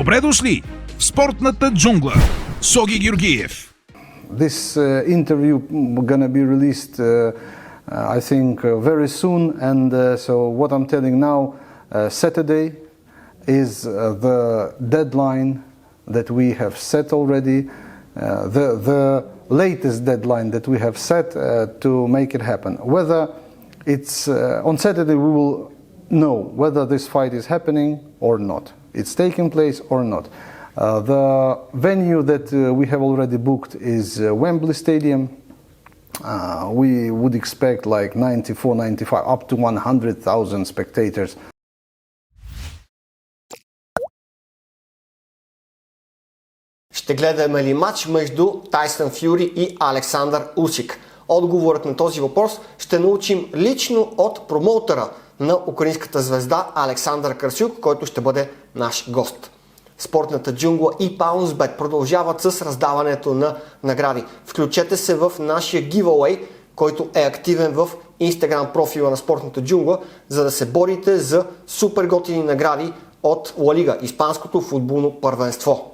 Добре дошли в спортната джунгла с Оги Георгиев. This interview gonna be released I think very soon, and so what I'm telling now, Saturday is the deadline that we have set already, the latest deadline that we have set to make it happen. Whether it's on Saturday, we will know whether this fight is happening or not. It's taking place or not. The venue that we have already booked is Wembley Stadium. We would expect like 94, 95, up to 100,000 spectators. Ще гледаме ли матч между Тайсън Фюри и Александър Усик? Отговорът на този въпрос ще научим лично от промоутъра на украинската звезда Александър Красюк, който ще бъде наш гост. Спортната джунгла и Palms Bet продължават с раздаването на награди. Включете се в нашия giveaway, който е активен в Instagram профила на спортната джунгла, за да се борите за супер готини награди от Ла Лига, испанското футболно първенство.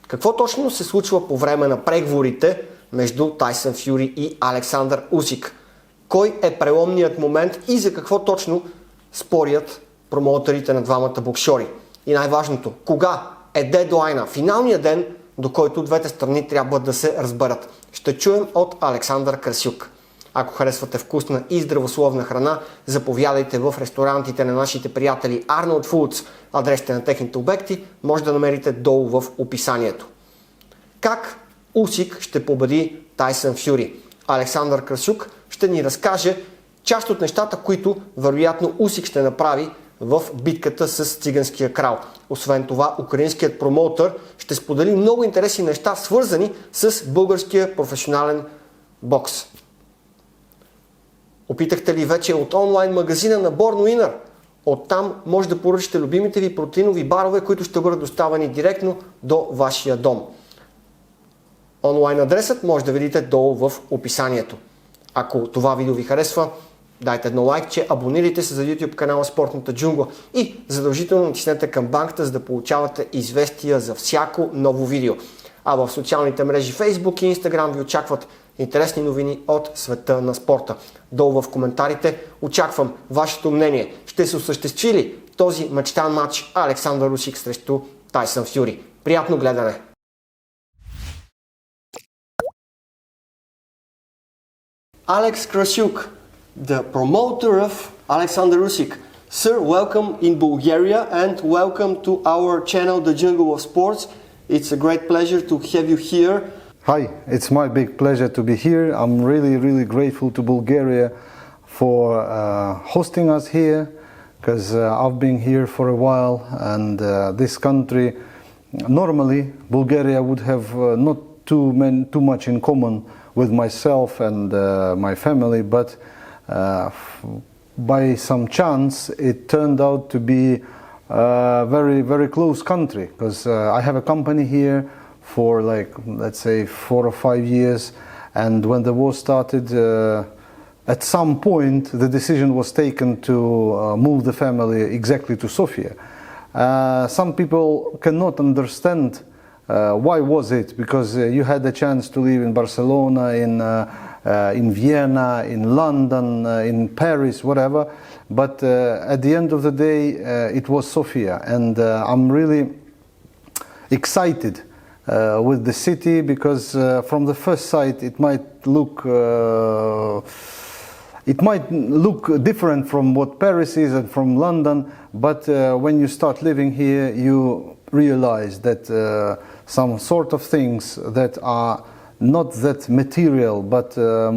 Какво точно се случва по време на преговорите между Тайсън Фюри и Александър Усик? Кой е преломният момент и за какво точно спорят промоутърите на двамата боксьори? И най-важното, кога е дедлайна, финалния ден, до който двете страни трябва да се разберат? Ще чуем от Александър Красюк. Ако харесвате вкусна и здравословна храна, заповядайте в ресторантите на нашите приятели Arnold Foods. Адресите на техните обекти може да намерите долу в описанието. Как Усик ще победи Тайсън Фюри? Александър Красюк ще ни разкаже част от нещата, които вероятно Усик ще направи в битката с циганския крал. Освен това, украинският промоутър ще сподели много интересни неща, свързани с българския професионален бокс. Опитахте ли вече от онлайн магазина на Born Winner? Оттам може да поръчате любимите ви протеинови барове, които ще бъдат доставени директно до вашия дом. Онлайн адресът може да видите долу в описанието. Ако това видео ви харесва, дайте едно лайкче, абонирайте се за YouTube канала Спортната джунгла и задължително натиснете камбанката, за да получавате известия за всяко ново видео. А в социалните мрежи Facebook и Instagram ви очакват интересни новини от света на спорта. Долу в коментарите очаквам вашето мнение. Ще се осъществи ли този мечтан матч Александър Усик срещу Тайсън Фюри? Приятно гледане! Alex Красюк, the promoter of Alexandър Усик. Sir, welcome in Bulgaria and welcome to our channel, The Jungle of Sports. It's a great pleasure to have you here. Hi, it's my big pleasure to be here. I'm really grateful to Bulgaria for hosting us here, because I've been here for a while, and this country, normally Bulgaria would have not too much in common with myself and my family, but by some chance it turned out to be a very close country, because I have a company here for like, let's say, 4 or 5 years, and when the war started, at some point the decision was taken to move the family exactly to Sofia. Some people cannot understand why was it, because you had the chance to live in Barcelona, in Vienna, in London, in Paris, whatever, but at the end of the day it was Sofia, and I'm really excited with the city, because from the first sight it might look different from what Paris is and from London, but when you start living here you realize that some sort of things that are not that material but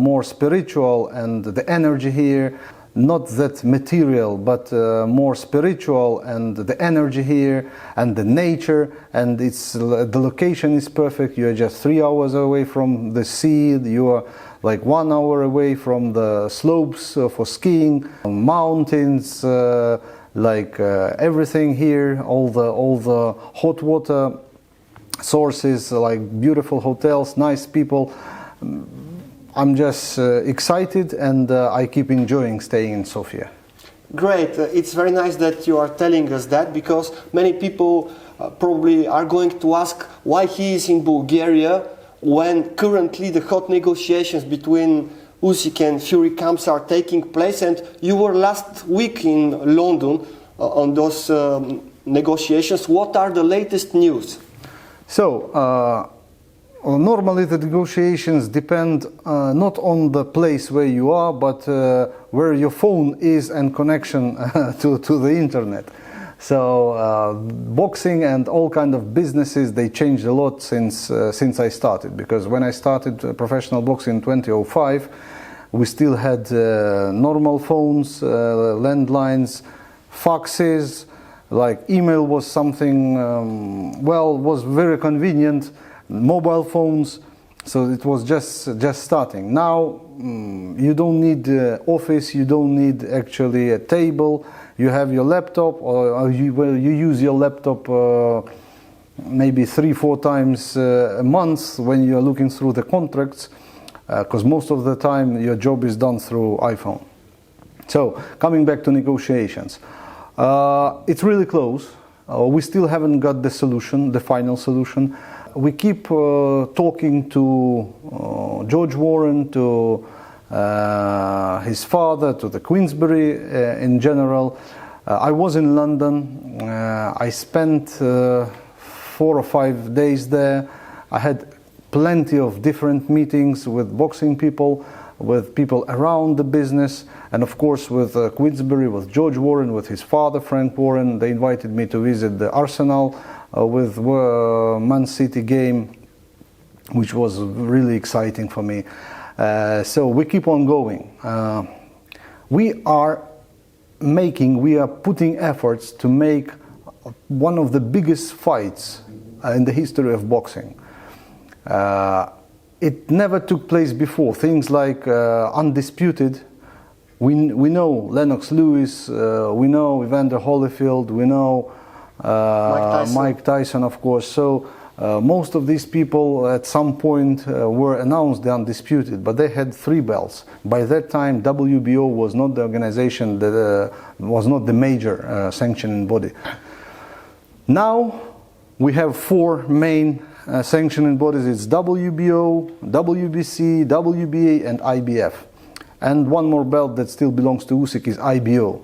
more spiritual, and the energy here, not that material but more spiritual, and the energy here and the nature, and the location is perfect. You are just 3 hours away from the sea, you are like 1 hour away from the slopes for skiing, mountains, like everything here, all the hot water sources, like beautiful hotels, nice people. I'm just excited, and I keep enjoying staying in Sofia. Great. It's very nice that you are telling us that, because many people probably are going to ask why he is in Bulgaria when currently the hot negotiations between Usik and Fury camps are taking place, and you were last week in London on those negotiations. What are the latest news? So, normally the negotiations depend not on the place where you are, but where your phone is and connection to the internet. So boxing and all kind of businesses, they changed a lot since I started, because when I started professional boxing in 2005, we still had normal phones, landlines, faxes, like email was something, was very convenient, mobile phones, so it was just starting. Now you don't need office, you don't need actually a table. You have your laptop, or you use your laptop maybe 3-4 times a month when you're looking through the contracts, because most of the time your job is done through iPhone. So, coming back to negotiations, it's really close. We still haven't got the solution, the final solution. We keep talking to George Warren, to his father, to the Queensberry in general. I was in London. I spent 4 or 5 days there. I had plenty of different meetings with boxing people, with people around the business, and of course with Queensberry, with George Warren, with his father Frank Warren. They invited me to visit the Arsenal with Man City game, which was really exciting for me. So we keep on going. We are putting efforts to make one of the biggest fights in the history of boxing. It never took place before. Things like Undisputed. We know Lennox Lewis, we know Evander Holyfield, we know Mike Tyson, of course. So most of these people at some point were announced the Undisputed, but they had 3 belts. By that time, WBO was not the organization that was not the major sanctioning body. Now we have 4 main sanctioning bodies. It's WBO, WBC, WBA, and IBF. And one more belt that still belongs to Usik is IBO,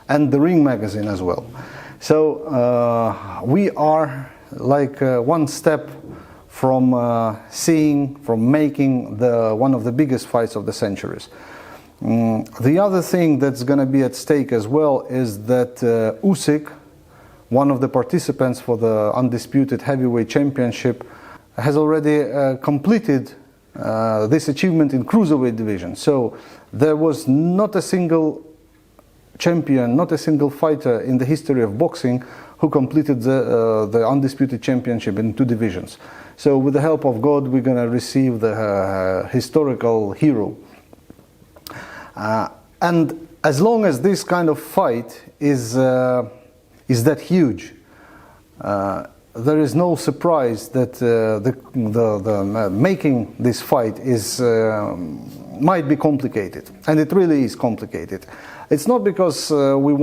and the Ring magazine as well. So we are like one step from making one of the biggest fights of the centuries. The other thing that's going to be at stake as well is that Usik, one of the participants for the Undisputed Heavyweight Championship, has already completed this achievement in cruiserweight division. So there was not a single champion, not a single fighter in the history of boxing who completed the Undisputed Championship in 2 divisions. So with the help of God, we're going to receive the historical hero. And as long as this kind of fight is that huge, there is no surprise that the making this fight might be complicated, and it really is complicated. It's not because we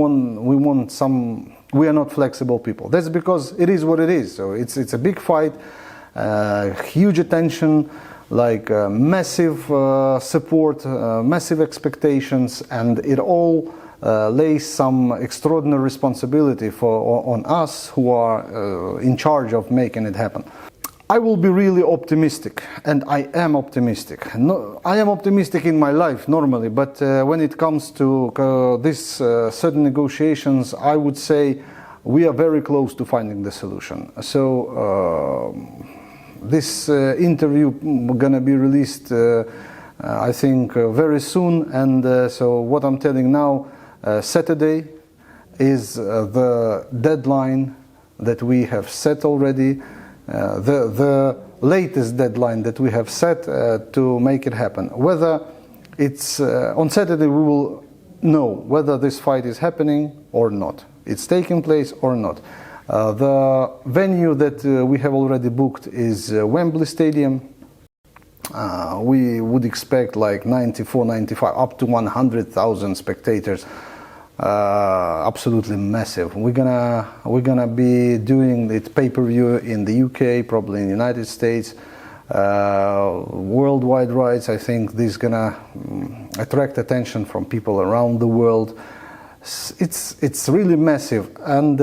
are not flexible people. That's because it is what it is. So it's a big fight, huge attention, like massive support, massive expectations, and it all lays some extraordinary responsibility on us who are in charge of making it happen. I will be really optimistic, and I am optimistic. No, I am optimistic in my life normally, but when it comes to these certain negotiations, I would say we are very close to finding the solution. So this interview gonna be released, I think, very soon, and so what I'm telling now, Saturday is the deadline that we have set already. The latest deadline that we have set to make it happen. Whether it's on Saturday, we will know whether this fight is happening or not. It's taking place or not. The venue that we have already booked is Wembley Stadium. We would expect like 94, 95, up to 100,000 spectators. absolutely massive. We're gonna be doing it pay-per-view in the UK, probably in the United States. Worldwide rights, I think this is gonna attract attention from people around the world. It's really massive, and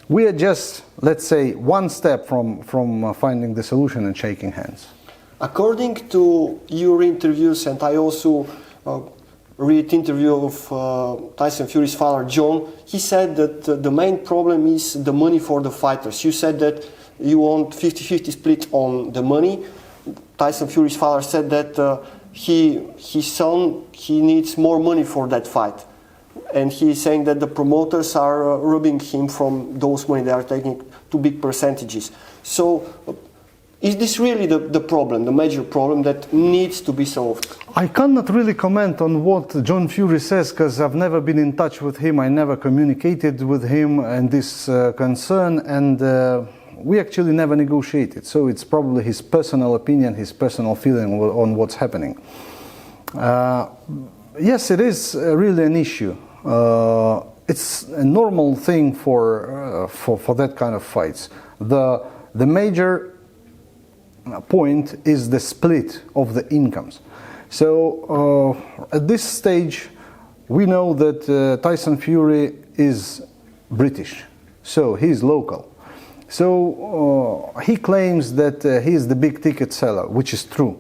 we are just, let's say, one step from finding the solution and shaking hands. According to your interviews, and I also read interview of Tayson Fury's father John, he said that the main problem is the money for the fighters. You said that you want 50-50 split on the money. Tayson Fury's father said that his son, he needs more money for that fight. And he's saying that the promoters are robbing him from those money. They are taking too big percentages. So is this really the problem, the major problem that needs to be solved? I cannot really comment on what John Fury says because I've never been in touch with him. I never communicated with him in this concern, and we actually never negotiated. So it's probably his personal opinion, his personal feeling on what's happening. Yes, it is really an issue. It's a normal thing for that kind of fights. The major point is the split of the incomes. So at this stage, we know that Tayson Fury is British, so he's local. So he claims that he is the big ticket seller, which is true,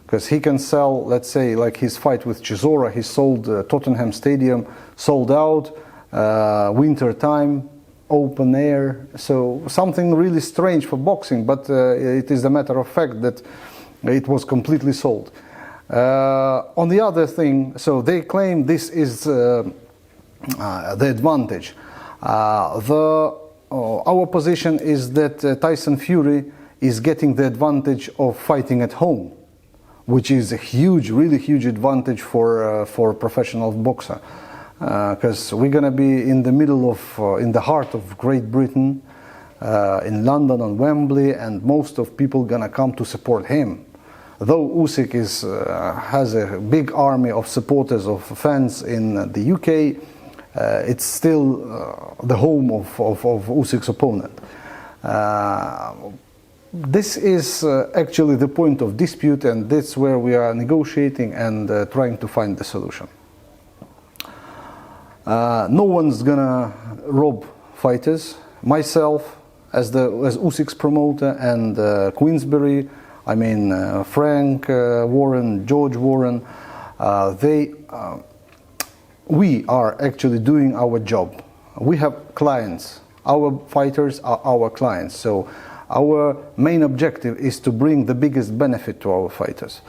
because he can sell, let's say, like his fight with Chisora, he sold Tottenham Stadium, sold out, winter time, open air, so something really strange for boxing, but it is a matter of fact that it was completely sold. On the other thing, so they claim this is the advantage. Our position is that Tayson Fury is getting the advantage of fighting at home, which is a huge, really huge advantage for a professional boxer. Because we're going to be in the middle of, in the heart of Great Britain, in London on Wembley, and most of people going to come to support him. Though Usik has a big army of supporters, of fans in the UK, it's still the home of Usyk's opponent. This is actually the point of dispute, and that's where we are negotiating and trying to find the solution. No one's gonna rob fighters. Myself, as Usyk's promoter, and Queensberry, I mean Frank Warren, George Warren, we are actually doing our job. We have clients. Our fighters are our clients. So our main objective is to bring the biggest benefit to our fighters.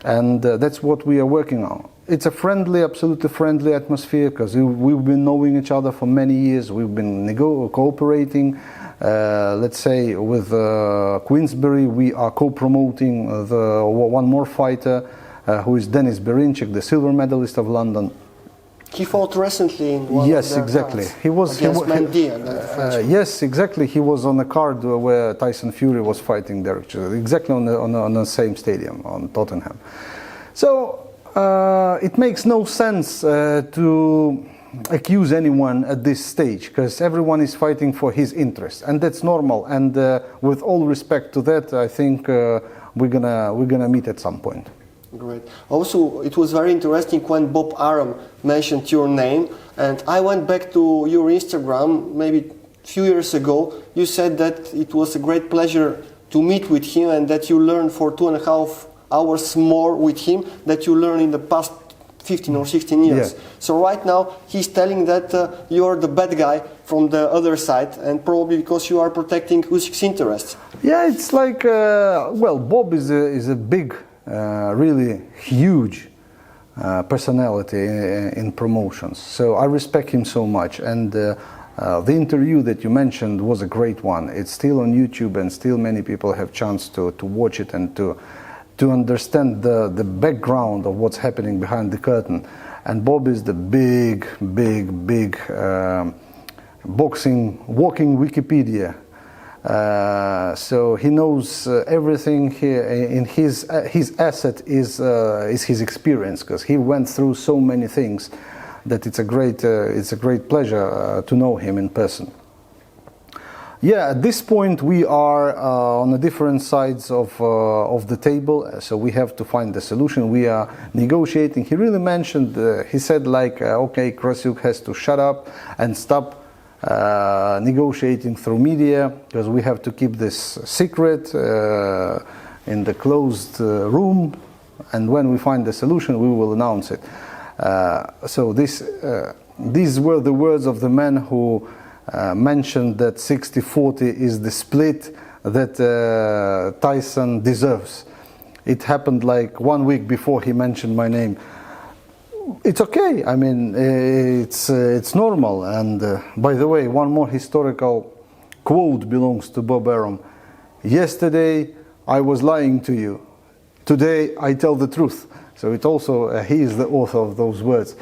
And that's what we are working on. It's a friendly, absolutely friendly atmosphere, because we've been knowing each other for many years. We've been cooperating. Let's say with Queensberry, we are co-promoting one more fighter, who is Denis Berinchik, the silver medalist of London. He fought recently in one yes, of their exactly. cards He was against Mendy. Yes, exactly. He was on a card where Tayson Fury was fighting there, exactly on the same stadium, on Tottenham. So it makes no sense to accuse anyone at this stage, because everyone is fighting for his interest, and that's normal. And with all respect to that, I think we're gonna meet at some point. Great. Also, it was very interesting when Bob Arъм mentioned your name, and I went back to your Instagram maybe a few years ago. You said that it was a great pleasure to meet with him, and that you learned for 2.5 hours more with him that you learned in the past 15 or 16 years. Yeah. So right now he's telling that you are the bad guy from the other side, and probably because you are protecting Usyk's interests. Yeah, it's like, well, Bob is a big, really huge personality in promotions. So I respect him so much. And the interview that you mentioned was a great one. It's still on YouTube, and still many people have chance to watch it and to understand the background of what's happening behind the curtain. And Bob is the big boxing walking Wikipedia. So he knows everything here. In his asset is his experience, because he went through so many things that it's a great pleasure to know him in person. Yeah, at this point we are on the different sides of the table, so we have to find the solution. We are negotiating. He really mentioned, he said like, okay, Krasюk has to shut up and stop negotiating through media, because we have to keep this secret in the closed room, and when we find the solution we will announce it. So these were the words of the man who mentioned that 60-40 is the split that Taisan deserves. It happened like 1 week before he mentioned my name. It's okay, I mean, it's normal. And by the way, one more historical quote belongs to Bob Arъм. Yesterday I was lying to you, today I tell the truth. So it also, he is the author of those words.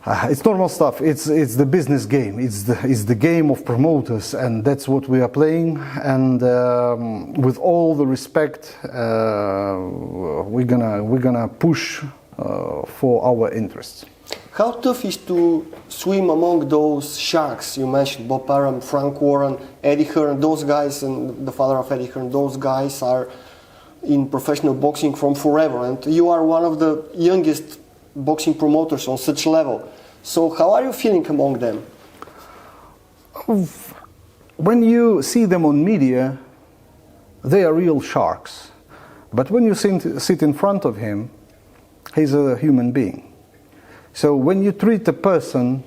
It's normal stuff. It's the business game. It's the game of promoters, and that's what we are playing. And with all the respect, we're gonna push for our interests. How tough is to swim among those sharks? You mentioned Bob Arъм, Frank Warren, Eddie Hearn. Those guys, and the father of Eddie Hearn. Those guys are in professional boxing from forever, and you are one of the youngest boxing promoters on such level. So how are you feeling among them? When you see them on media, they are real sharks. But when you sit in front of him, he's a human being. So when you treat a person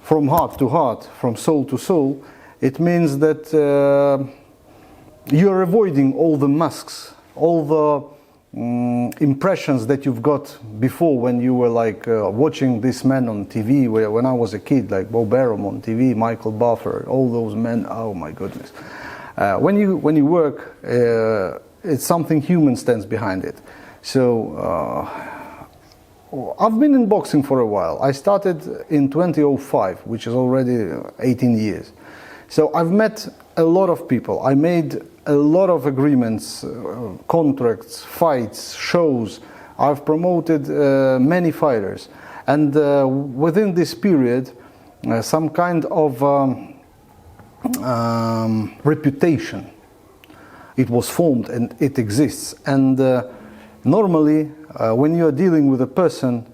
from heart to heart, from soul to soul, it means that you're avoiding all the masks, all the impressions that you've got before when you were like watching this man on TV, when I was a kid, like Bob Arъм on TV, Michael Buffer, all those men. Oh my goodness! When you work, it's something human stands behind it. So I've been in boxing for a while. I started in 2005, which is already 18 years. So I've met a lot of people. I made a lot of agreements, contracts, fights, shows. I've promoted many fighters. And within this period, some kind of reputation, it was formed and it exists. And normally, when you are dealing with a person,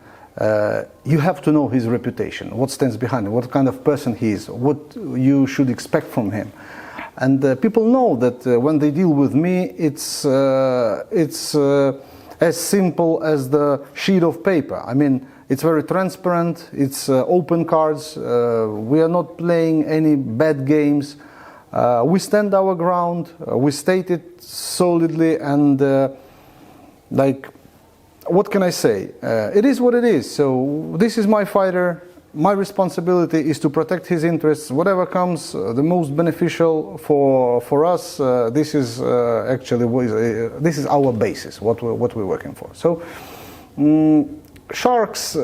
you have to know his reputation, what stands behind him, what kind of person he is, what you should expect from him. And people know that when they deal with me, it's as simple as the sheet of paper. I mean, it's very transparent, it's open cards, we are not playing any bad games. We stand our ground, we state it solidly, and like, what can I say? It is what it is. So this is my fighter. My responsibility is to protect his interests. Whatever comes the most beneficial for us, this is actually this is our basis. What we're working for. So sharks.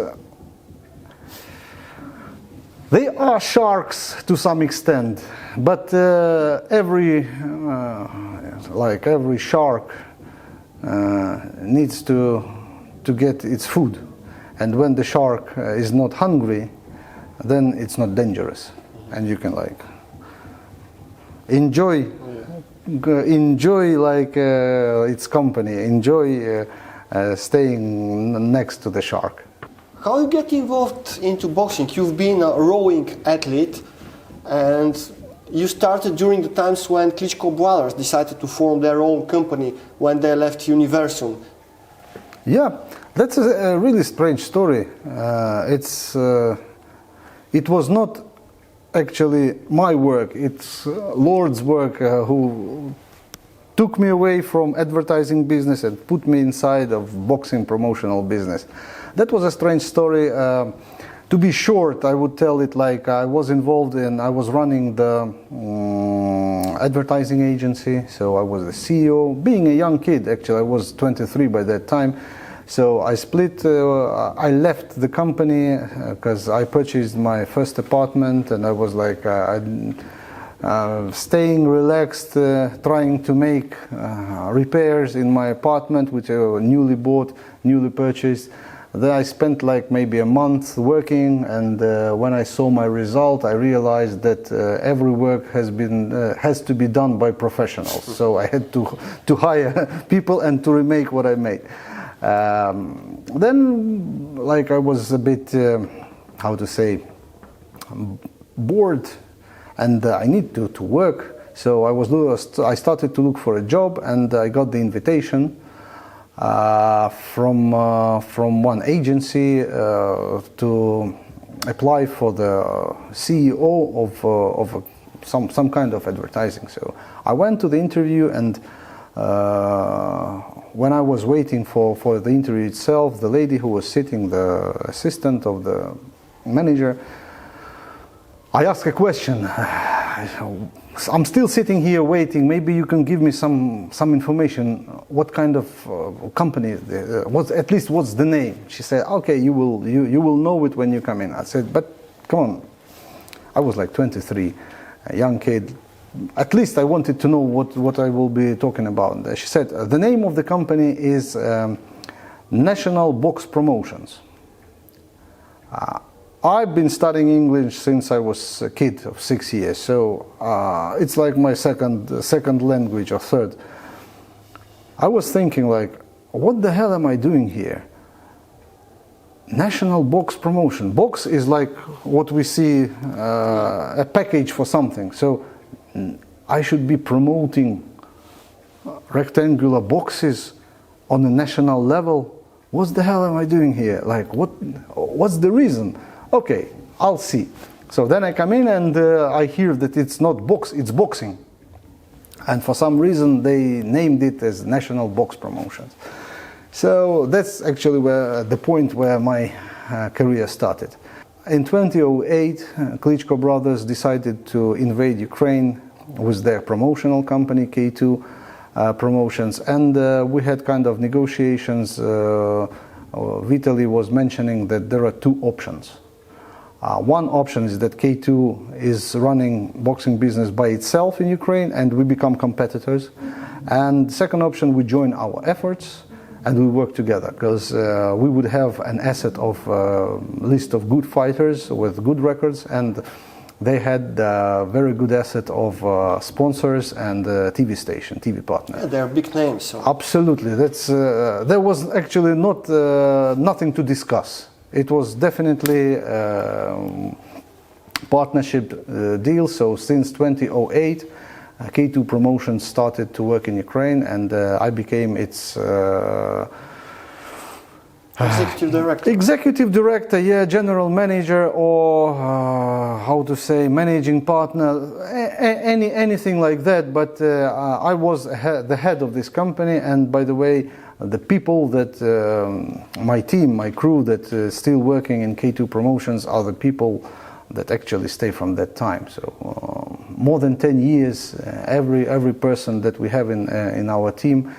They are sharks to some extent, but every shark needs to get its food, and when the shark is not hungry, then it's not dangerous, and you can like enjoy like its company, enjoy staying next to the shark. How you get involved into boxing? You've been a rowing athlete, and you started during the times when Klitschko brothers decided to form their own company when they left Universum. Yeah, that's a really strange story. It was not actually my work, it's Lord's work who took me away from advertising business and put me inside of boxing promotional business. That was a strange story. To be short, I would tell it like I was running the advertising agency, so I was the CEO. Being a young kid, actually, I was 23 by that time. So I split, I left the company because I purchased my first apartment, and I was like staying relaxed, trying to make repairs in my apartment, which I newly bought, newly purchased. Then I spent like maybe a month working, and when I saw my result, I realized that every work has to be done by professionals. So I had to hire people and to remake what I made. Then, like, I was a bit, how to say, bored, and I need to work. So I started to look for a job, and I got the invitation from one agency to apply for the CEO of some kind of advertising. So I went to the interview, and when I was waiting for the interview itself, the lady who was sitting, the assistant of the manager, I asked a question. I'm still sitting here waiting. Maybe you can give me some information. What kind of company? At least what's the name? She said, "Okay, you will know it when you come in." I said, "But come on." I was like 23, a young kid. At least I wanted to know what I will be talking about. She said, "The name of the company is National Box Promotions." I've been studying English since I was a kid of 6 years, so it's like my second language or third. I was thinking, like, what the hell am I doing here? National Box Promotion. Box is like what we see, a package for something. So I should be promoting rectangular boxes on a national level. What the hell am I doing here? Like, what's the reason? Okay, I'll see. So then I come in, and I hear that it's not box, it's boxing. And for some reason they named it as National Box Promotions. So that's actually the point where my career started. In 2008, Klitschko brothers decided to invade Ukraine with their promotional company, K2 Promotions, and we had kind of negotiations. Vitaly was mentioning that there are two options. One option is that K2 is running boxing business by itself in Ukraine, and we become competitors. And second option, we join our efforts and we work together, because we would have an asset of list of good fighters with good records, and they had a very good asset of sponsors and TV station, TV partner. Yeah, they're big names. So. Absolutely. There was actually nothing to discuss. It was definitely partnership deal. So since 2008, K2 Promotions started to work in Ukraine, and I became its executive director. Executive director, yeah, general manager, or how to say, managing partner, anything like that. But I was the head of this company, and by the way, the people that my team, my crew that is still working in K2 Promotions are the people that actually stay from that time. So more than 10 years, every person that we have in our team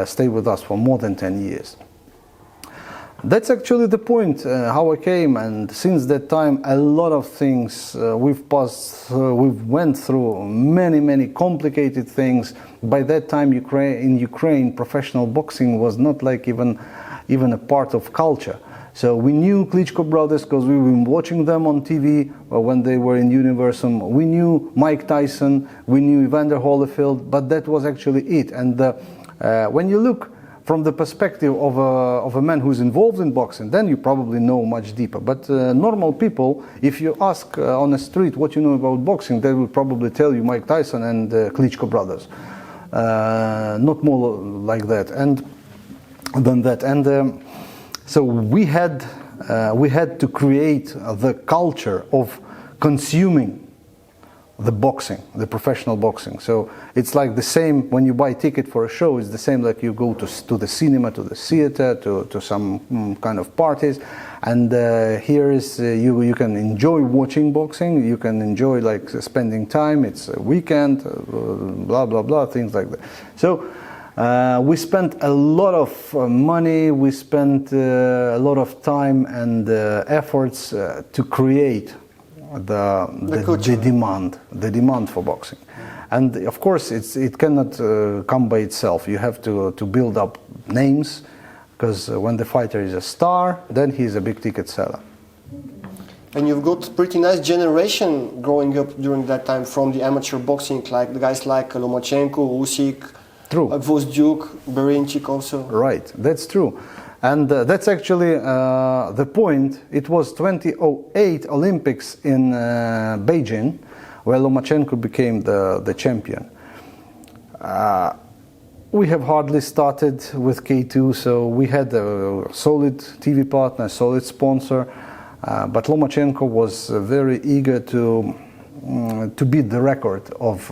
stay with us for more than 10 years. That's actually the point, how I came, and since that time a lot of things we've passed through, we've went through many complicated things. By that time in Ukraine professional boxing was not like even a part of culture. So we knew Klitschko brothers because we've been watching them on TV when they were in Universum. We knew Mike Tyson, we knew Evander Holyfield, but that was actually it. And when you look from the perspective of a man who's involved in boxing, then you probably know much deeper. But normal people, if you ask on the street what you know about boxing, they will probably tell you Mike Tyson and Klitschko brothers. Not more like that, and than that. And so we had to create the culture of consuming the boxing, the professional boxing. So it's like the same when you buy a ticket for a show. It's the same like you go to the cinema, to the theater, to some kind of parties. And here is you can enjoy watching boxing. You can enjoy like spending time. It's a weekend, blah blah blah, things like that. So we spent a lot of money. We spent a lot of time and efforts to create the demand for boxing. And of course it cannot come by itself. You have to build up names, because when the fighter is a star, then he's a big ticket seller. And you've got pretty nice generation growing up during that time from the amateur boxing, like the guys like Lomachenko, Usik, True. Gvozdyuk, Berinchik also. Right, that's true. And that's actually the point. It was 2008 Olympics in Beijing, where Lomachenko became the champion. We have hardly started with K2, so we had a solid TV partner, solid sponsor, but Lomachenko was very eager to beat the record of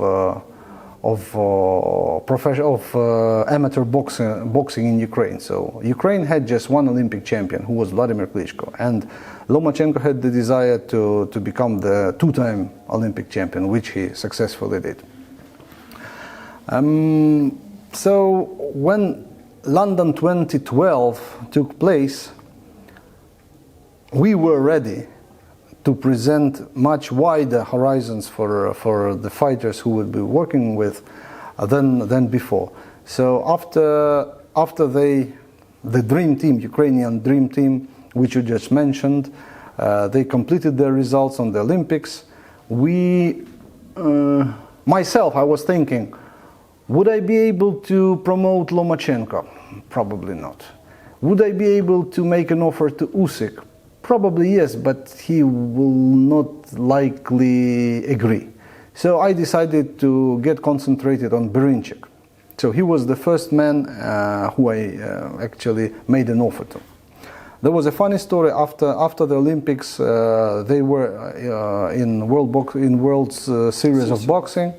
amateur boxing in Ukraine. So Ukraine had just one Olympic champion, who was Vladimir Klitschko, and Lomachenko had the desire to become the two-time Olympic champion, which he successfully did. So when London 2012 took place, we were ready to present much wider horizons for the fighters who would be working with than before. So after the dream team, Ukrainian dream team, which you just mentioned, they completed their results on the Olympics. Myself, I was thinking, would I be able to promote Lomachenko? Probably not. Would I be able to make an offer to Usik? Probably yes, but he will not likely agree. So I decided to get concentrated on Berinchik. So he was the first man who I actually made an offer to. There was a funny story after the Olympics. They were in World Series of Boxing.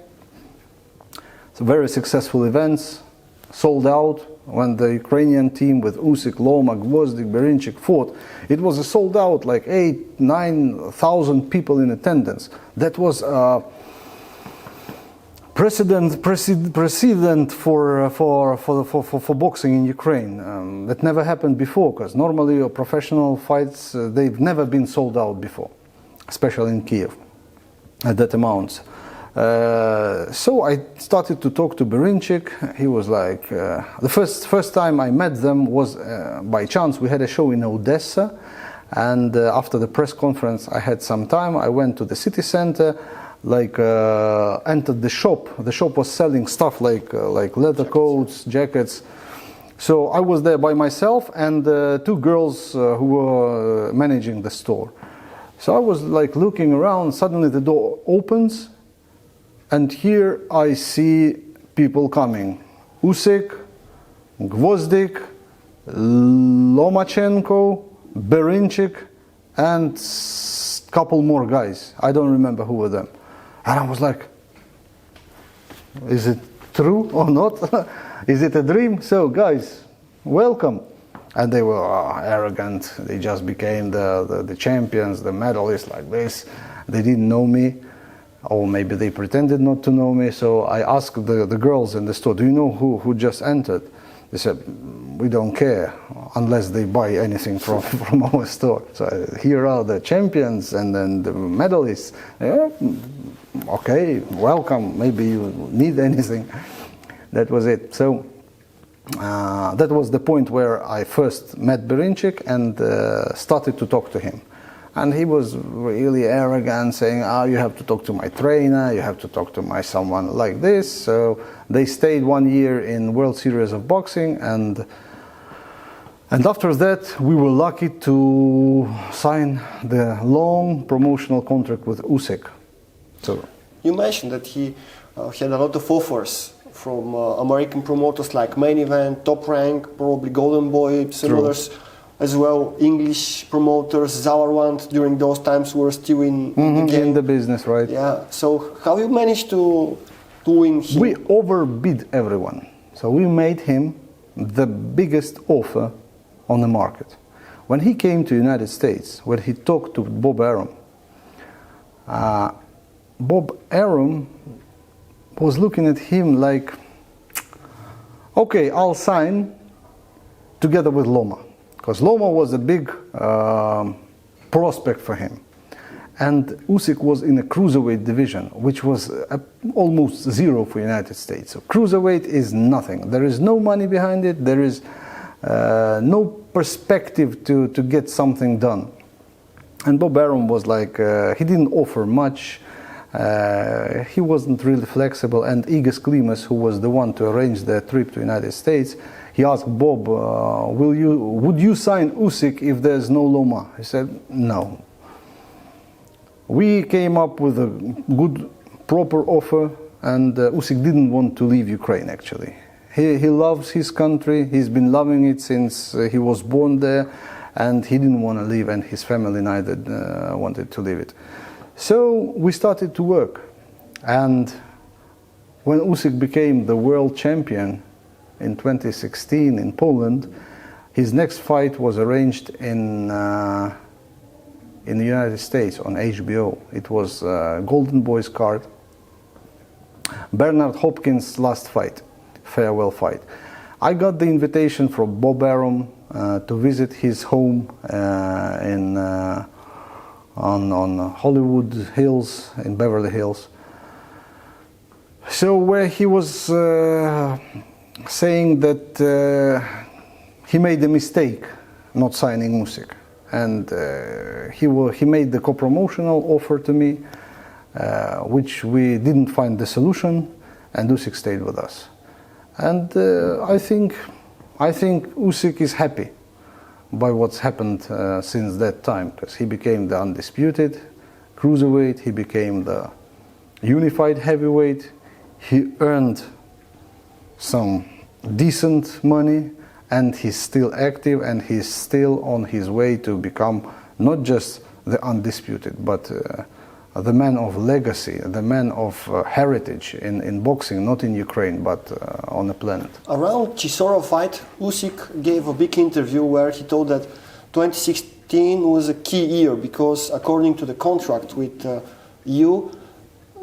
So very successful events, sold out. When the Ukrainian team with Usik, Loma, Gvozdyk, Berinchik fought, it was a sold out, like 8,000-9,000 people in attendance. That was precedent for boxing in Ukraine. That never happened before, because normally professional fights, they've never been sold out before, especially in Kiev at that amount. So I started to talk to Berinchik. He was like, the first time I met them was by chance. We had a show in Odessa, and after the press conference I had some time. I went to the city center, entered the shop. The shop was selling stuff like leather coats, jackets. So I was there by myself and two girls who were managing the store. So I was like looking around. Suddenly the door opens, and here I see people coming. Usik, Gvozdyk, Lomachenko, Berinchik, and a couple more guys. I don't remember who were them. And I was like, is it true or not? Is it a dream? So guys, welcome. And they were arrogant. They just became the champions, the medalists like this. They didn't know me. Or maybe they pretended not to know me. So I asked the girls in the store, do you know who just entered? They said, we don't care unless they buy anything from our store. So here are the champions and then the medalists. Yeah, okay, welcome. Maybe you need anything. That was it. So that was the point where I first met Berinchik and started to talk to him. And he was really arrogant, saying, you have to talk to my trainer, you have to talk to someone like this. So they stayed 1 year in World Series of Boxing, and after that we were lucky to sign the long promotional contract with Usik. So you mentioned that he had a lot of offers from American promoters like Main Event, Top Rank, probably Golden Boy, similars. True. As well, English promoters, Zauerwand, during those times were still in the game. In the business, right? Yeah. So how you managed to win him? We overbid everyone. So we made him the biggest offer on the market. When he came to the United States, when he talked to Bob Arъм, Bob Arъм was looking at him like, okay, I'll sign together with Loma. Because Loma was a big prospect for him. And Usik was in a cruiserweight division, which was almost zero for the United States. So cruiserweight is nothing. There is no money behind it. There is no perspective to get something done. And Bob Arъм was like, he didn't offer much, he wasn't really flexible, and Igor Klimas, who was the one to arrange the trip to the United States, he asked Bob, would you sign Usik if there's no Loma? He said, no. We came up with a good, proper offer, and Usik didn't want to leave Ukraine, actually. He loves his country, he's been loving it since he was born there, and he didn't want to leave, and his family neither wanted to leave it. So we started to work, and when Usik became the world champion in 2016 in Poland, his next fight was arranged in the United States on HBO. It was Golden Boy's card. Bernard Hopkins' last fight, farewell fight. I got the invitation from Bob Arъм to visit his home on Hollywood Hills, in Beverly Hills. So where he was saying that he made a mistake not signing Usik. And he made the co-promotional offer to me, which we didn't find the solution, and Usik stayed with us. And I think Usik is happy by what's happened since that time, because he became the undisputed cruiserweight, he became the unified heavyweight, he earned some decent money, and he's still active, and he's still on his way to become not just the undisputed, but the man of legacy, the man of heritage in boxing, not in Ukraine, but on the planet. Around Chisora fight, Usik gave a big interview where he told that 2016 was a key year because according to the contract with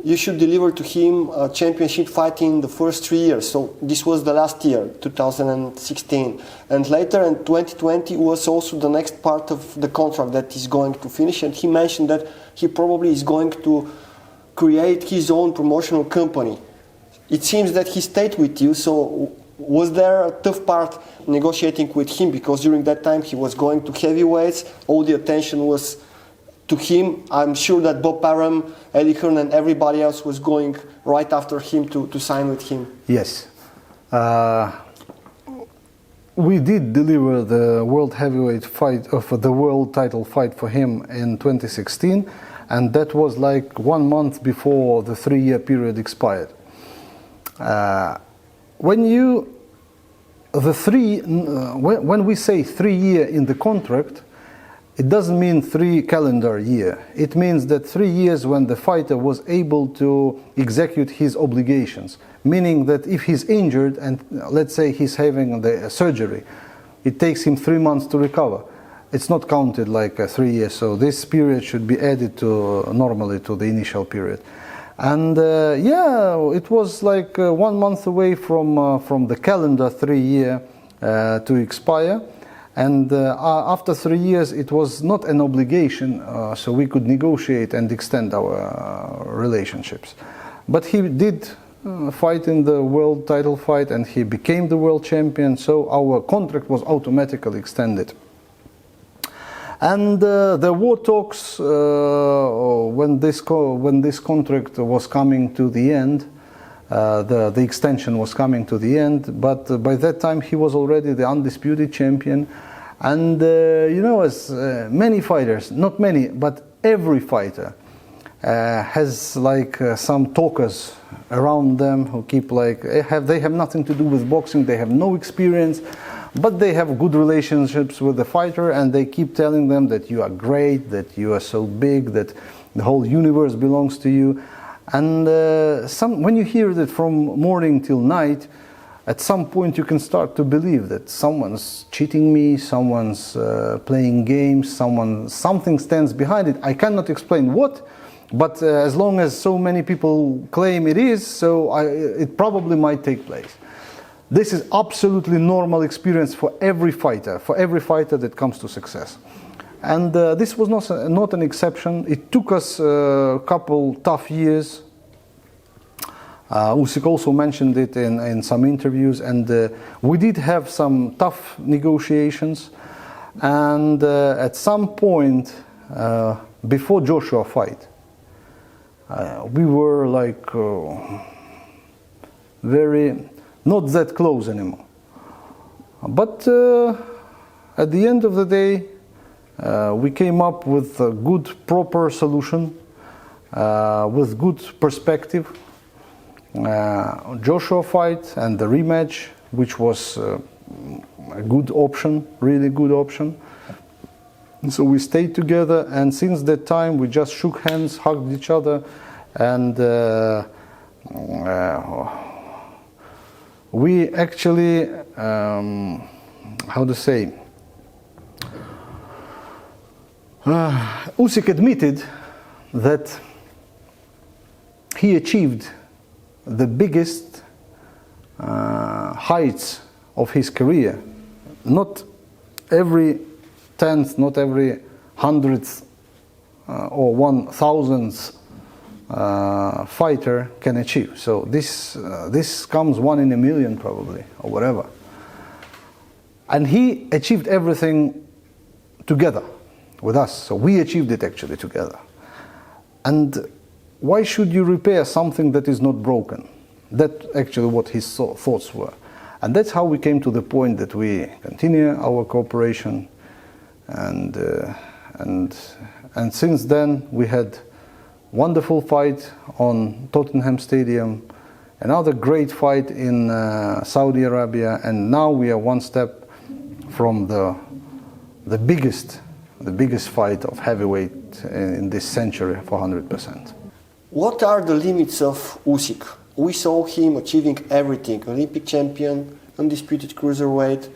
you should deliver to him a championship fight in the first 3 years. So this was the last year, 2016. And later in 2020 was also the next part of the contract that is going to finish. And he mentioned that he probably is going to create his own promotional company. It seems that he stayed with you. So was there a tough part negotiating with him? Because during that time he was going to heavyweights, all the attention was to him. I'm sure that Bob Arъм, Eddie Hearn and everybody else was going right after him to sign with him. Yes. We did deliver the world heavyweight fight, the world title fight for him in 2016, and that was like 1 month before the 3-year period expired. When we say 3 year in the contract, it doesn't mean 3 calendar year. It means that 3 years when the fighter was able to execute his obligations. Meaning that if he's injured and let's say he's having the surgery, it takes him 3 months to recover. It's not counted like 3 years. So this period should be added normally to the initial period. And it was like 1 month away from the calendar 3 year to expire. And after 3 years, it was not an obligation, so we could negotiate and extend our relationships. But he did fight in the world title fight, and he became the world champion, so our contract was automatically extended. And there were talks when this contract was coming to the end. The extension was coming to the end, but by that time he was already the undisputed champion. And as many fighters, not many, but every fighter has like some talkers around them who keep they have nothing to do with boxing, they have no experience, but they have good relationships with the fighter, and they keep telling them that you are great, that you are so big, that the whole universe belongs to you. And when you hear that from morning till night, at some point you can start to believe that someone's cheating me, someone's playing games, something stands behind it. I cannot explain what, but as long as so many people claim it is, so it probably might take place. This is absolutely normal experience for every fighter that comes to success. And this was not an exception. It took us a couple tough years Usik also mentioned it in some interviews, and we did have some tough negotiations. And at some point before Joshua fight, we were like very not that close anymore. But at the end of the day, we came up with a good, proper solution with good perspective. Joshua fight and the rematch, which was a good option, really good option. So we stayed together, and since that time we just shook hands, hugged each other, and we actually, how to say, Usik admitted that he achieved the biggest heights of his career. Not every 10th, not every 100th or 1,000th fighter can achieve. So this comes 1 in a million probably, or whatever. And he achieved everything together with us. So we achieved it actually together. And why should you repair something that is not broken? That's actually what his thoughts were. And that's how we came to the point that we continue our cooperation. And since then we had wonderful fight on Tottenham Stadium, another great fight in Saudi Arabia, and now we are one step from the biggest fight of heavyweight in this century for 100%. What are the limits of Usik? We saw him achieving everything: Olympic champion, undisputed cruiserweight.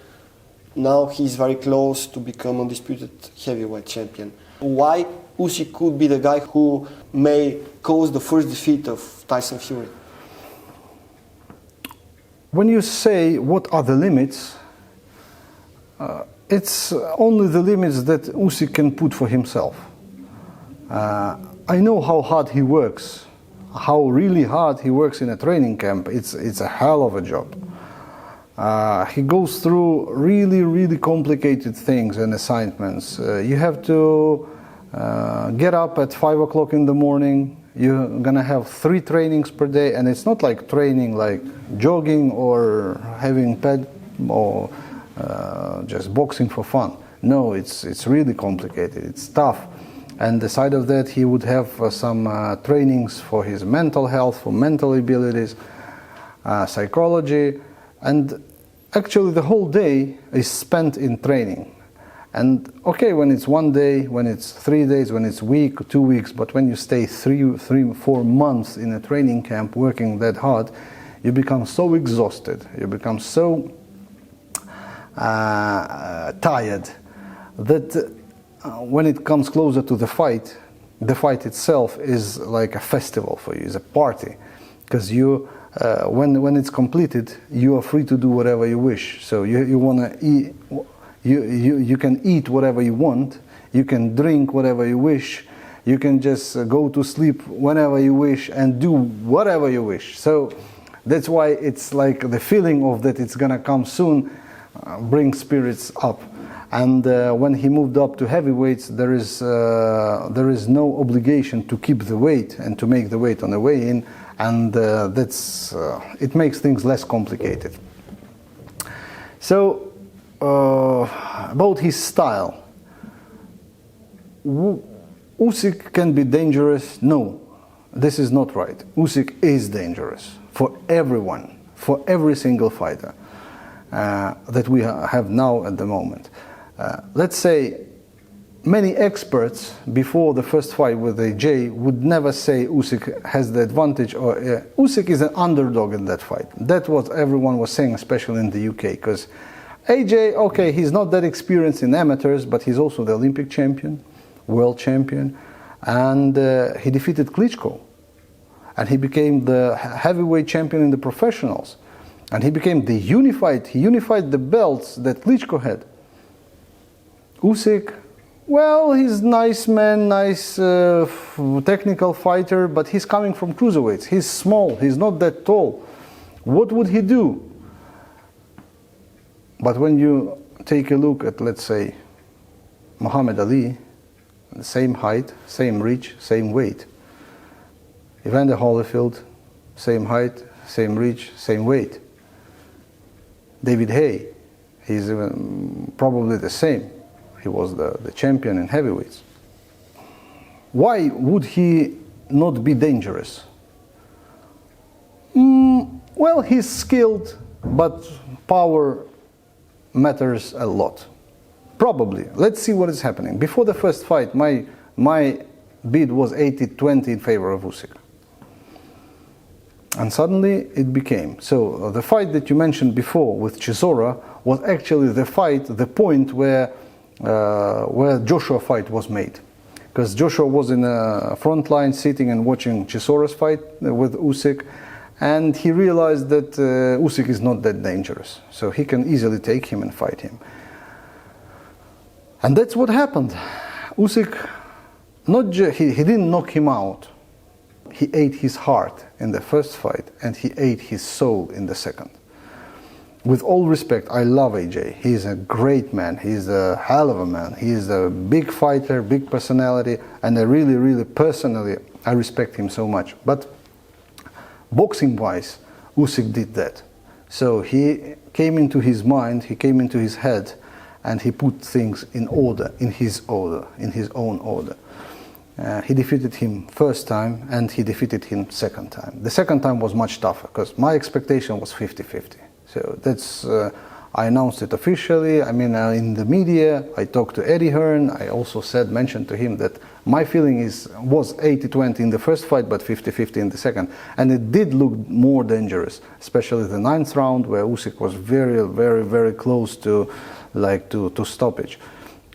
Now he's very close to become undisputed heavyweight champion. Why Usik could be the guy who may cause the first defeat of Taiਸън Фюри? When you say what are the limits, it's only the limits that Usik can put for himself. I know how hard he works, how really hard he works in a training camp. It's a hell of a job. He goes through really complicated things and assignments. You have to get up at 5 o'clock in the morning. You're gonna have 3 trainings per day, and it's not like training like jogging or having ped or just boxing for fun. No, it's really complicated. It's tough. And aside of that, he would have some trainings for his mental health, for mental abilities, psychology, and actually the whole day is spent in training. And okay, when it's 1 day, when it's 3 days, when it's a week or 2 weeks, but when you stay 4 months in a training camp working that hard, you become so exhausted, you become so tired that when it comes closer to the fight itself is like a festival for you, it's a party, because you when it's completed, you are free to do whatever you wish. So you want to eat, you can eat whatever you want, you can drink whatever you wish, you can just go to sleep whenever you wish and do whatever you wish. So that's why it's like the feeling of that it's gonna come soon brings spirits up. And when he moved up to heavyweights, there is no obligation to keep the weight and to make the weight on the way in, and it makes things less complicated. So about his style, Usik can be dangerous. No, this is not right. Usik is dangerous for everyone, for every single fighter that we have now at the moment. Let's say many experts before the first fight with AJ would never say Usik has the advantage, or Usik is an underdog in that fight. That's what everyone was saying, especially in the UK, because AJ, okay, he's not that experienced in amateurs, but he's also the Olympic champion, world champion, and he defeated Klitschko, and he became the heavyweight champion in the professionals, and he became he unified the belts that Klitschko had. Usik Well, he's nice man, nice technical fighter, but he's coming from cruiserweights. He's small, he's not that tall. What would he do? But when you take a look at, let's say, Muhammad Ali, same height, same reach, same weight. Evander Holyfield, same height, same reach, same weight. David Haye, he's probably the same. He was the champion in heavyweights. Why would he not be dangerous? Well, he's skilled, but power matters a lot. Probably. Let's see what is happening. Before the first fight, my bid was 80-20 in favor of Usik. And suddenly it became. So the fight that you mentioned before with Chisora was actually the fight, the point where Joshua fight was made. Because Joshua was in a front line sitting and watching Chisora's fight with Usik, and he realized that Usik is not that dangerous. So he can easily take him and fight him. And that's what happened. Usik, he didn't knock him out. He ate his heart in the first fight, and he ate his soul in the second. With all respect, I love AJ. He's a great man. He's a hell of a man. He is a big fighter, big personality, and I really, personally, I respect him so much. But boxing-wise, Usik did that. So he came into his mind, he came into his head, and he put things in order, in his own order. He defeated him first time, and he defeated him second time. The second time was much tougher, because my expectation was 50-50. So that's, I announced it officially. I mean, in the media, I talked to Eddie Hearn. I also mentioned to him that my feeling was 80-20 in the first fight, but 50-50 in the second. And it did look more dangerous, especially the 9th round, where Usik was very close to stoppage.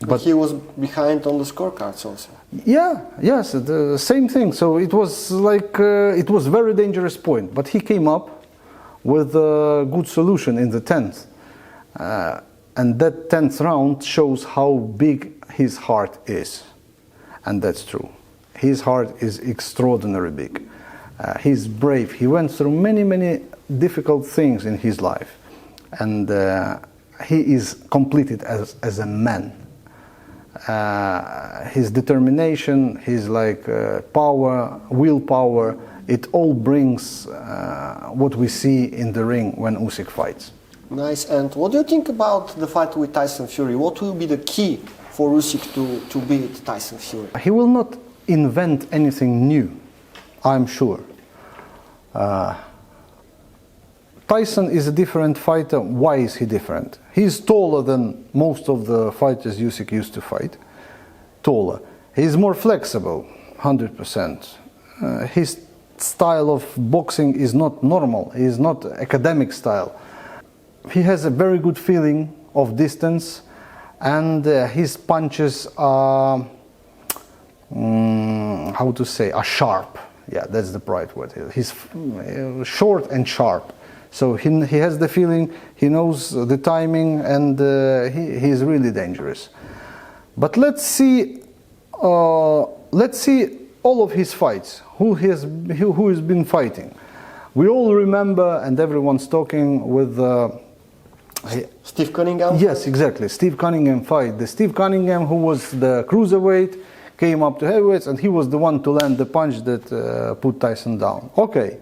But he was behind on the scorecards also. Yes, the same thing. So it was like, it was very dangerous point. But he came up with a good solution in the 10th. And that 10th round shows how big his heart is. And that's true. His heart is extraordinarily big. He's brave. He went through many difficult things in his life. And he is completed as a man. His determination, his power, willpower, it all brings what we see in the ring when Usik fights. Nice. And what do you think about the fight with Taisun Fюри? What will be the key for Usik to beat Taisun Fюri? He will not invent anything new, I'm sure. Taisun is a different fighter. Why is he different? He's taller than most of the fighters Usik used to fight. Taller. He's more flexible, 100%. His style of boxing is not normal. He is not academic style. He has a very good feeling of distance, and his punches are, are sharp. Yeah, that's the right word. He's short and sharp. So he has the feeling, he knows the timing, and he's really dangerous. But let's see all of his fights, who has been fighting. We all remember, and everyone's talking with Steve Cunningham? Yes, exactly. Steve Cunningham fight. The Steve Cunningham, who was the cruiserweight, came up to heavyweights, and he was the one to land the punch that put Taisun down. Okay.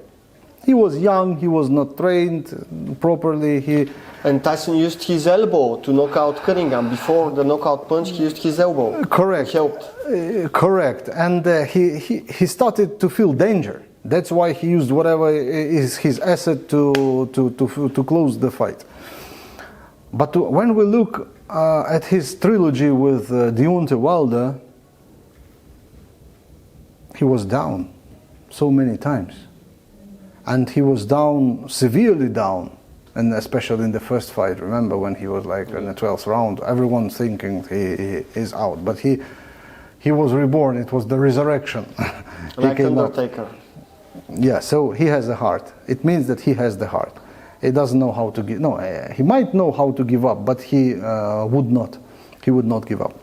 He was young, he was not trained properly. And Taisun used his elbow to knock out Cunningham. Before the knockout punch, he used his elbow. Correct. It helped. Correct. And he started to feel danger. That's why he used whatever is his asset to close the fight. But when we look at his trilogy with Deontay Wilder, he was down so many times. And he was down, severely down, and especially in the first fight. Remember when he was in the 12th round, everyone thinking he is out. But he was reborn, it was the resurrection. Like Undertaker. Yeah, so he has a heart. It means that he has the heart. He doesn't know how to give, no, he might know how to give up, but he would not give up.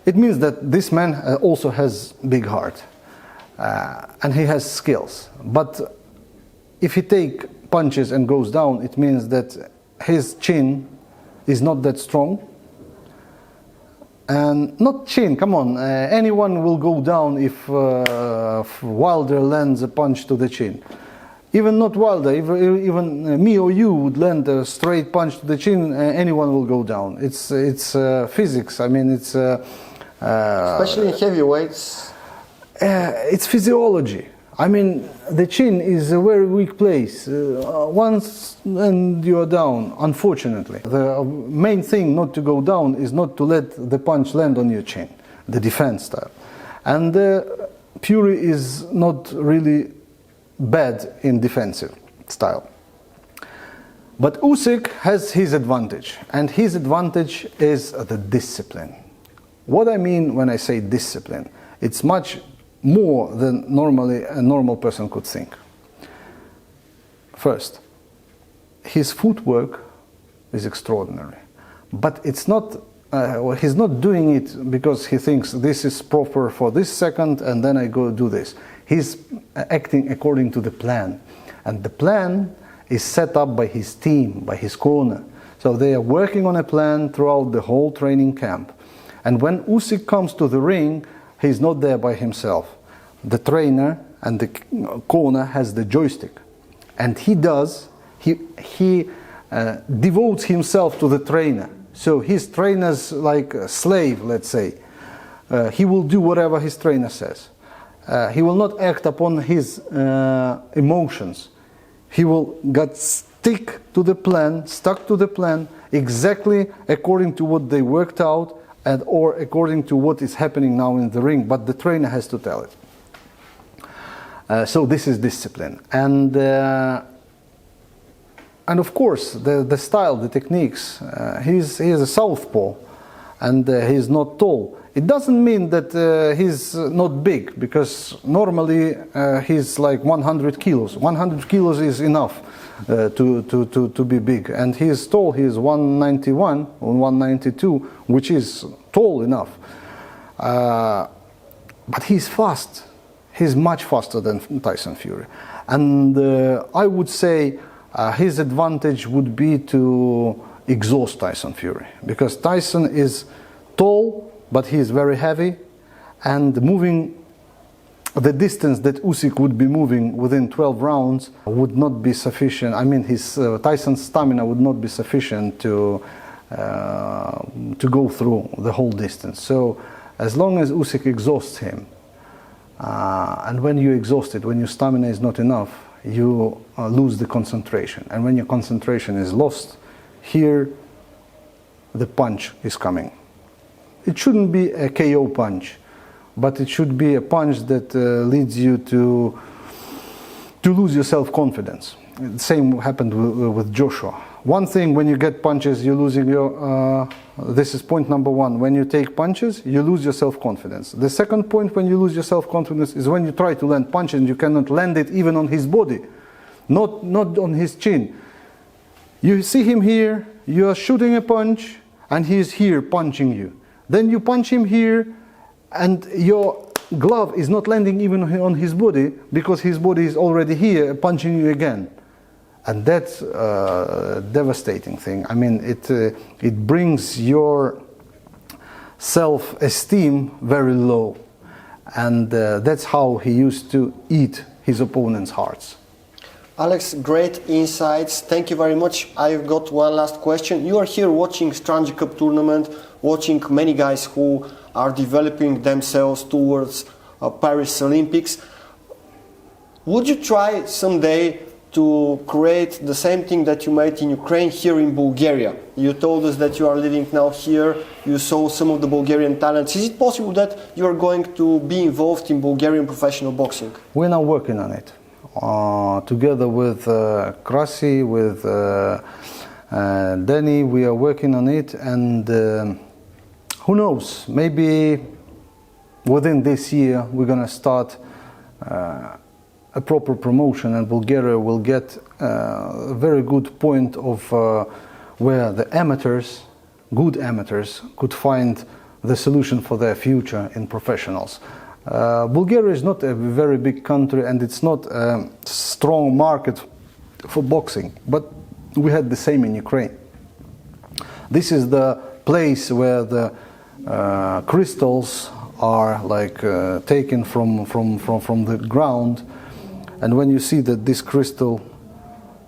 it means that this man also has big heart and he has skills. But if he take punches and goes down, it means that his chin is not that strong. And not chin, come on, anyone will go down if Wilder lands a punch to the chin. Even not Wilder, even me or you would land a straight punch to the chin, anyone will go down. It's physics, I mean it's... Especially in heavyweights. It's physiology. I mean, the chin is a very weak place. Once and you are down, unfortunately. The main thing not to go down is not to let the punch land on your chin, the defense style. And Fury is not really bad in defensive style. But Usik has his advantage, and his advantage is the discipline. What I mean when I say discipline, it's much more than normally a normal person could think. First, his footwork is extraordinary, but it's not. He's not doing it because he thinks this is proper for this second and then I go do this. He's acting according to the plan, and the plan is set up by his team, by his corner. So they are working on a plan throughout the whole training camp. And when Usik comes to the ring, he's not there by himself. The trainer and the corner has the joystick, and he devotes himself to the trainer. So his trainer's like a slave, let's say. He will do whatever his trainer says. He will not act upon his emotions. He will stuck to the plan exactly according to what they worked out or according to what is happening now in the ring, but the trainer has to tell it. So this is discipline. And of course, the style, the techniques, he's a southpaw and he's not tall. It doesn't mean that he's not big, because normally he's like 100 kilos. 100 kilos is enough to be big. And he's tall, he's 191 or 192, which is tall enough. But he's fast. He's much faster than Taisun Fюри. And I would say his advantage would be to exhaust Taisun Fюri, because Taisun is tall, but he is very heavy, and moving the distance that Usik would be moving within 12 rounds would not be sufficient. I mean, his Taison's stamina would not be sufficient to go through the whole distance. So as long as Usik exhausts him, and when you exhaust it, when your stamina is not enough, you lose the concentration. And when your concentration is lost, here the punch is coming. It shouldn't be a KO punch, but it should be a punch that leads you to lose your self-confidence. The same happened with Joshua. One thing, when you get punches, you're losing your... this is point number one. When you take punches, you lose your self-confidence. The second point, when you lose your self-confidence, is when you try to land punches and you cannot land it even on his body, not on his chin. You see him here, you are shooting a punch, and he is here punching you. Then you punch him here, and your glove is not landing even on his body, because his body is already here punching you again. And that's a devastating thing. I mean, it brings your self-esteem very low. And that's how he used to eat his opponent's hearts. Alex, great insights. Thank you very much. I've got one last question. You are here watching Strange Cup tournament, watching many guys who are developing themselves towards Paris Olympics. Would you try someday to create the same thing that you made in Ukraine here in Bulgaria? You told us that you are living now here, you saw some of the Bulgarian talents. Is it possible that you are going to be involved in Bulgarian professional boxing? We're now working on it. Together with Krasi, with Danny, we are working on it, and who knows, maybe within this year we're going to start a proper promotion, and Bulgaria will get a very good point of where the amateurs, good amateurs, could find the solution for their future in professionals. Bulgaria is not a very big country and it's not a strong market for boxing, but we had the same in Ukraine. This is the place where the crystals are like taken from the ground, and when you see that this crystal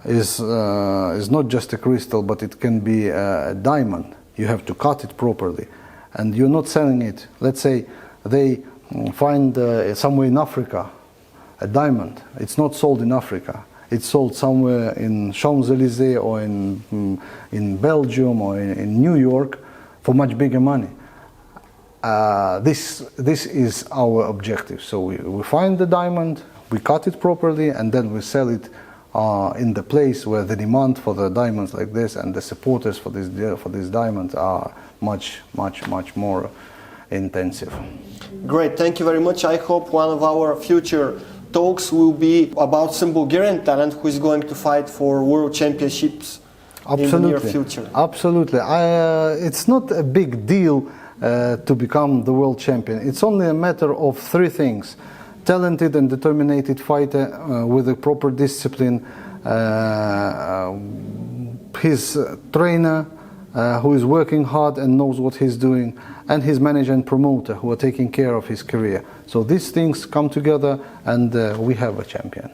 is not just a crystal, but it can be a diamond, you have to cut it properly, and you're not selling it. Let's say they find somewhere in Africa a diamond. It's not sold in Africa. It's sold somewhere in Champs-Élysées or in Belgium or in New York for much bigger money. This is our objective. So we find the diamond, we cut it properly, and then we sell it in the place where the demand for the diamonds like this and the supporters for this diamond are much more intensive. Great, thank you very much. I hope one of our future talks will be about some Bulgarian talent who is going to fight for world championships in the near future. Absolutely. It's not a big deal to become the world champion. It's only a matter of three things: talented and determined fighter with a proper discipline, his trainer who is working hard and knows what he's doing, and his manager and promoter who are taking care of his career. So these things come together and we have a champion.